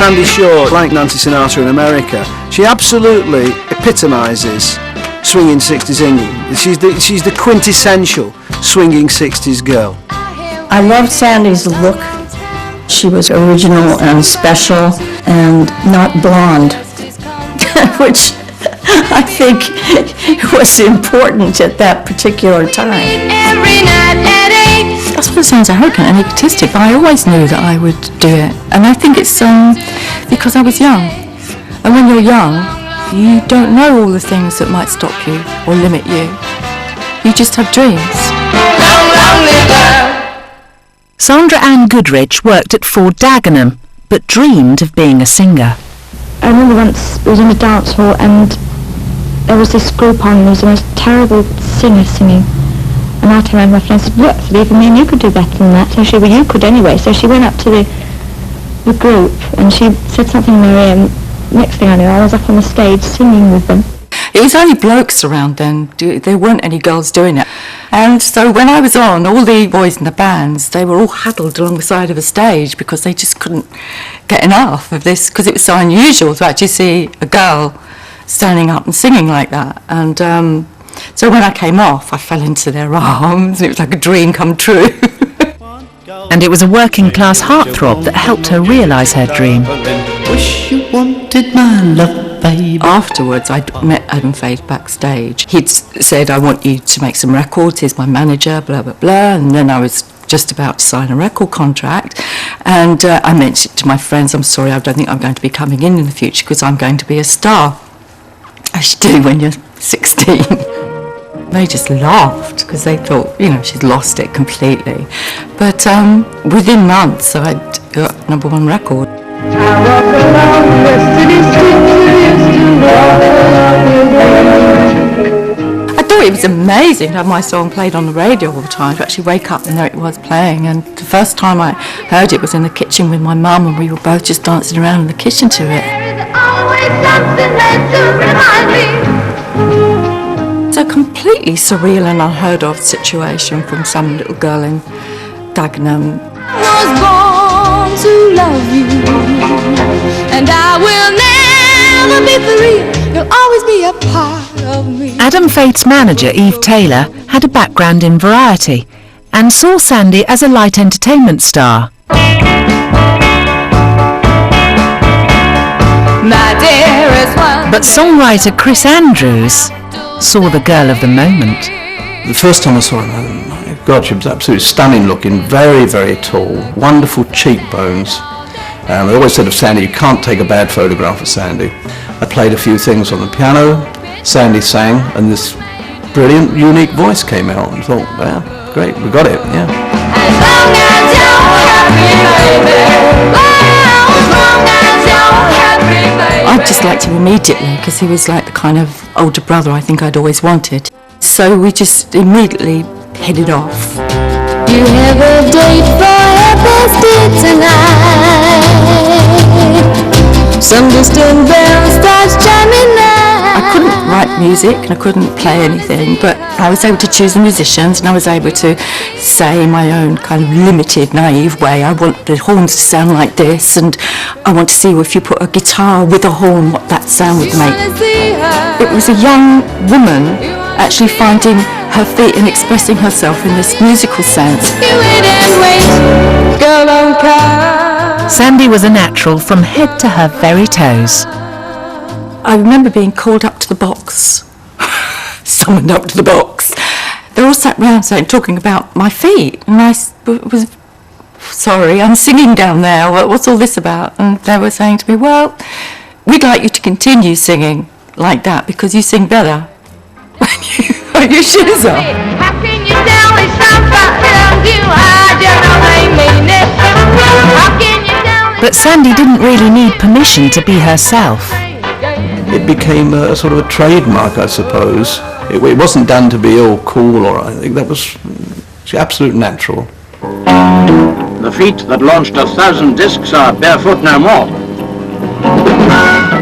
Sandie Shaw, like Nancy Sinatra in America, she absolutely epitomises swinging 60s England. She's the quintessential swinging 60s girl. I loved Sandie's look. She was original and special and not blonde, which I think was important at that particular time. I suppose it sounds arrogant and egotistic, but I always knew that I would do it. And I think it's because I was young. And when you're young, you don't know all the things that might stop you or limit you. You just have dreams. Sandra Ann Goodrich worked at Ford Dagenham, but dreamed of being a singer. I remember once I was in a dance hall and there was this group on, there was the most terrible singer singing. And I turned around to my friend and said, look, even me and you could do better than that. So she said, well, you could anyway. So she went up to the group and she said something in their ear, and next thing I knew, I was up on the stage singing with them. It was only blokes around then. There weren't any girls doing it. And so when I was on, all the boys in the bands, they were all huddled along the side of a stage because they just couldn't get enough of this, because it was so unusual to actually see a girl standing up and singing like that. And so when I came off, I fell into their arms. It was like a dream come true. And it was a working-class heartthrob that helped her realise her dream. Wish you wanted my love, baby. Afterwards, I met Adam Faith backstage. He'd said, I want you to make some records, here's my manager, blah, blah, blah. And then I was just about to sign a record contract. And I mentioned to my friends, I'm sorry, I don't think I'm going to be coming in the future because I'm going to be a star. As you do when you're 16. They just laughed because they thought, she'd lost it completely. I within months, I'd got #1 record. I thought it was amazing to have my song played on the radio all the time, to actually wake up and there it was playing. And the first time I heard it was in the kitchen with my mum, and we were both just dancing around in the kitchen to it. It's a completely surreal and unheard of situation from some little girl in Dagenham. I was born to love you, and I will never be free. You'll always be a part of me. Adam Faith's manager, Eve Taylor, had a background in variety and saw Sandie as a light entertainment star. But songwriter Chris Andrews saw the girl of the moment. The first time I saw her, God, she was absolutely stunning looking, very, very tall, wonderful cheekbones. I always said of Sandie, you can't take a bad photograph of Sandie. I played a few things on the piano, Sandie sang, and this brilliant, unique voice came out. And I thought, well, great, we got it, yeah. I just liked him immediately because he was like the kind of older brother I think I'd always wanted. So we just immediately hit it off. You have a date for a birthday tonight. Some distant bell starts chiming now. I couldn't write music and I couldn't play anything, but I was able to choose the musicians and I was able to say in my own kind of limited, naive way, I want the horns to sound like this, and I want to see if you put a guitar with a horn, what that sound would make. It was a young woman actually finding her feet and expressing herself in this musical sense. Sandie was a natural from head to her very toes. I remember being called up to the box, summoned up to the box. They all sat round talking about my feet, and I was, sorry, I'm singing down there, what's all this about? And they were saying to me, well, we'd like you to continue singing like that because you sing better when you put your shoes on. How can you tell me somebody loves you? I just know they mean it. How can you tell me? But Sandie didn't really need permission to be herself. It became a sort of a trademark, I suppose. It wasn't done to be all cool, or I think that was absolute natural. The feet that launched 1,000 discs are barefoot no more.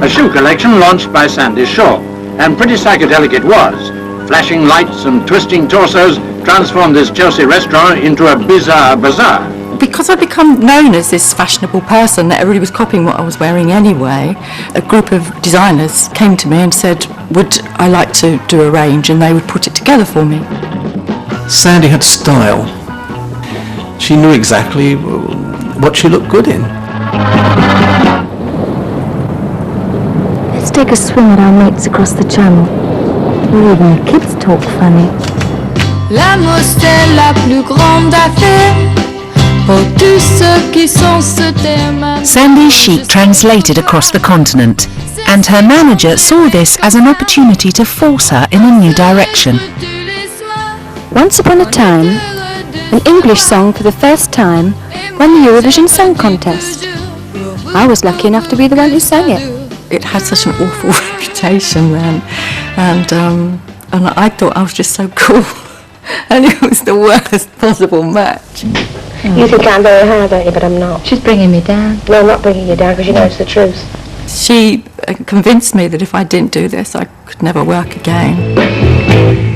A shoe collection launched by Sandie Shaw, and pretty psychedelic it was. Flashing lights and twisting torsos transformed this Chelsea restaurant into a bizarre bazaar. because I'd become known as this fashionable person that everybody was copying what I was wearing anyway, a group of designers came to me and said, would I like to do a range, and they would put it together for me. Sandie had style. She knew exactly what she looked good in. Let's take a swim at our mates across the channel. Even the kids talk funny. L'amour c'est la plus grande affaire pour tous ceux qui sont sur terre. Sandie's chic translated across the continent, and her manager saw this as an opportunity to force her in a new direction. Once upon a time, an English song for the first time won the Eurovision Song Contest. I was lucky enough to be the one who sang it. It had such an awful reputation then, and I thought I was just so cool, and it was the worst possible match. You think I'm very high, don't you? But I'm not. She's bringing me down. No, I'm not bringing you down, because you know it's the truth. She convinced me that if I didn't do this, I could never work again.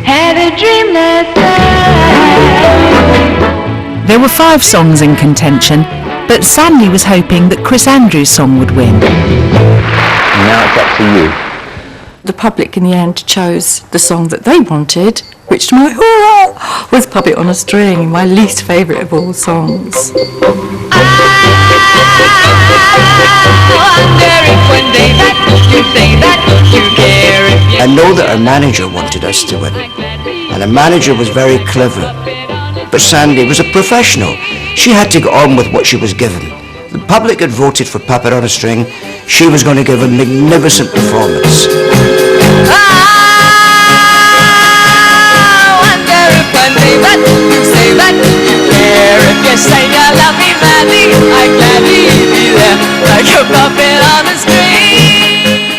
Had a dream last night. There were 5 songs in contention, but Sandie was hoping that Chris Andrews' song would win. Now it's up to you. The public in the end chose the song that they wanted, which to my horror was Puppet on a String, my least favourite of all songs. I know that our manager wanted us to win, and the manager was very clever. But Sandie was a professional. She had to get on with what she was given. The public had voted for Puppet on a String. She was going to give a magnificent performance.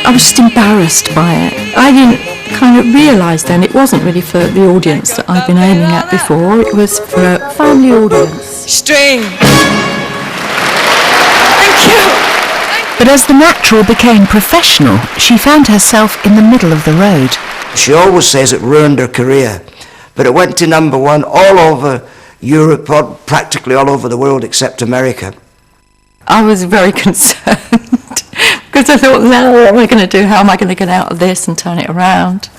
I was just embarrassed by it. I didn't kind of realise then it wasn't really for the audience that I'd been aiming at before. It was for a family audience. String! Thank you! But as the natural became professional, she found herself in the middle of the road. She always says it ruined her career, but it went to #1 all over Europe, practically all over the world except America. I was very concerned because I thought, now what am I going to do? How am I going to get out of this and turn it around?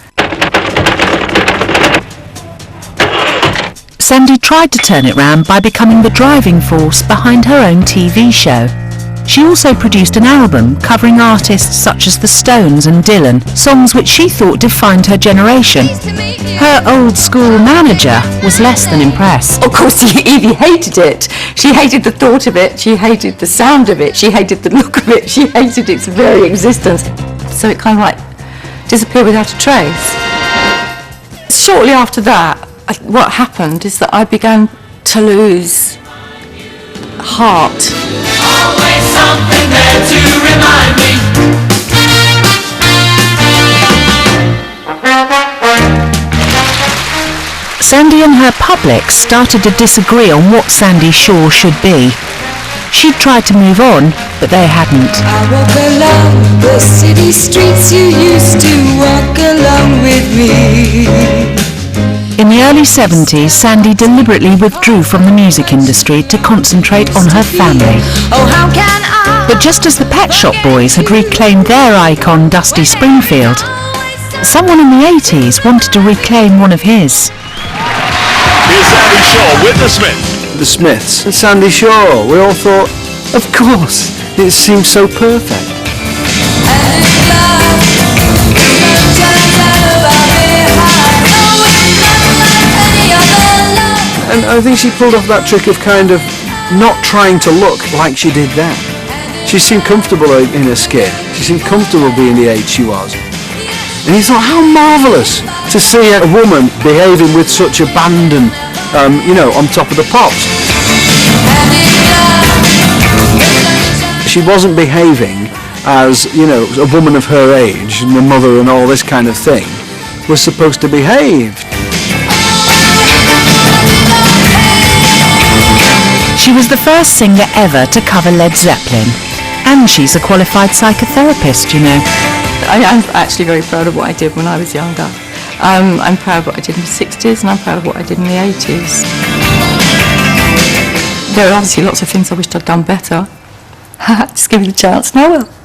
Sandie tried to turn it round by becoming the driving force behind her own TV show. She also produced an album covering artists such as the Stones and Dylan, songs which she thought defined her generation. Her old school manager was less than impressed. Of course, Evie hated it. She hated the thought of it, she hated the sound of it, she hated the look of it, she hated its very existence. So it kind of like disappeared without a trace. Shortly after that, what happened is that I began to lose heart. Always something there to remind me. Sandie and her public started to disagree on what Sandie Shaw should be. She'd tried to move on, but they hadn't. I walk along the city streets you used to walk along with me. In the early 70s, Sandie deliberately withdrew from the music industry to concentrate on her family. Oh, how can I? But just as the Pet Shop Boys had reclaimed their icon, Dusty Springfield, someone in the 80s wanted to reclaim one of his. Here's Sandie Shaw with the Smiths. The Smiths and Sandie Shaw. We all thought, of course, it seemed so perfect. And I think she pulled off that trick of kind of not trying to look like she did then. She seemed comfortable in her skin. She seemed comfortable being the age she was. And he thought, how marvellous to see a woman behaving with such abandon, on top of the pops. She wasn't behaving as, a woman of her age, and the mother and all this kind of thing was supposed to behave. She was the first singer ever to cover Led Zeppelin, and she's a qualified psychotherapist, I am actually very proud of what I did when I was younger. I'm proud of what I did in the 60s, and I'm proud of what I did in the 80s. there are obviously lots of things I wished I'd done better. Just give me the chance, and I will.